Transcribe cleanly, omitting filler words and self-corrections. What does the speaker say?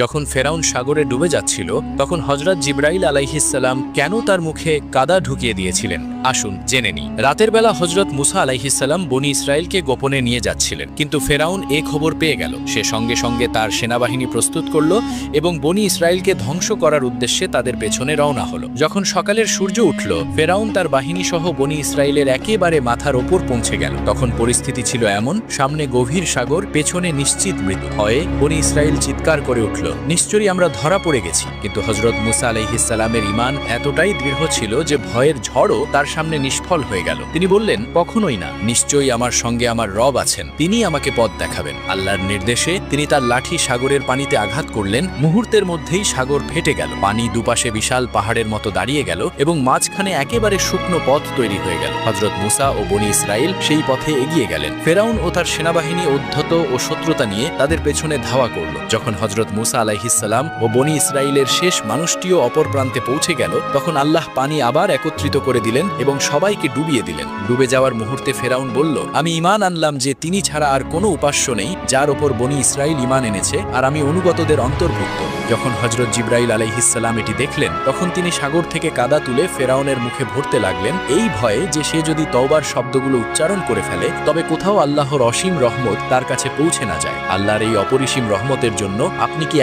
যখন ফেরাউন সাগরে ডুবে যাচ্ছিল তখন হযরত জিবরাইল আলাইহিসসালাম কেন তার মুখে কাদা ঢুকিয়ে দিয়েছিলেন আসুন জেনে নিই। রাতের বেলা হযরত মুসা আলাইহিসসালাম বনি ইসরাইলকে গোপনে নিয়ে যাচ্ছিলেন, কিন্তু ফেরাউন এ খবর পেয়ে গেল। সে সঙ্গে সঙ্গে তার সেনাবাহিনী প্রস্তুত করল এবং বনি ইসরাইলকে ধ্বংস করার উদ্দেশ্যে তাদের পেছনে রওনা হলো। যখন সকালের সূর্য উঠল, ফেরাউন তার বাহিনী সহ বনি ইসরাইলের একেবারে মাথার ওপর পৌঁছে গেল। তখন পরিস্থিতি ছিল এমন, সামনে গভীর সাগর, পেছনে নিশ্চিত মৃত্যু। ভয়ে বনি ইসরাইল চিৎকার করে উঠল, নিশ্চয়ই আমরা ধরা পড়ে গেছি। কিন্তু হযরত মুসা আলাইহিসসালামের ঈমান এতটাই দৃঢ় ছিল যে ভয়ের ঝড়ও তার সামনে নিষ্ফল হয়ে গেল। তিনি বললেন, কখনোই না, নিশ্চয়ই আমার সঙ্গে আমার রব আছেন, তিনি আমাকে পথ দেখাবেন। আল্লাহর নির্দেশে তিনি তার লাঠি সাগরের পানিতে আঘাত করলেন। মুহূর্তের মধ্যেই সাগর ফেটে গেল, পানি দুপাশে বিশাল পাহাড়ের মতো দাঁড়িয়ে গেল এবং মাঝখানে একেবারে শুকনো পথ তৈরি হয়ে গেল। হযরত মুসা ও বনি ইসরাইল সেই পথে এগিয়ে গেলেন। ফেরাউন ও তার সেনাবাহিনী উদ্ধত ও শত্রুতা নিয়ে তাদের পেছনে ধাওয়া করল। যখন হযরত মুসা আলাইহিসসালাম ও বনি ইসরাইলের শেষ মানুষটিও অপর প্রান্তে পৌঁছে গেল, তখন আল্লাহ পানি আবার একত্রিত করে দিলেন এবং সবাইকে ডুবিয়ে দিলেন। ডুবে যাওয়ার মুহূর্তে ফেরাউন বলল, আমি ঈমান আনলাম যে তিনি ছাড়া আর কোনো উপাস্য নেই যার ওপর বনি ইসরাইল ঈমান এনেছে, আর আমি অনুগতদের অন্তর্ভুক্ত। যখন হযরত জিবরাইল আলাইহিসসালাম এটি দেখলেন, তখন তিনি সাগর থেকে কাদা তুলে ফেরাউনের মুখে ভরতে লাগলেন, এই ভয়ে যে সে যদি তওবার শব্দগুলো উচ্চারণ করে ফেলে তবে কোথাও আল্লাহর অসীম রহমত তার কাছে পৌঁছে না যায়। আল্লাহর এই অপরিসীম রহমতের জন্য আপনি কি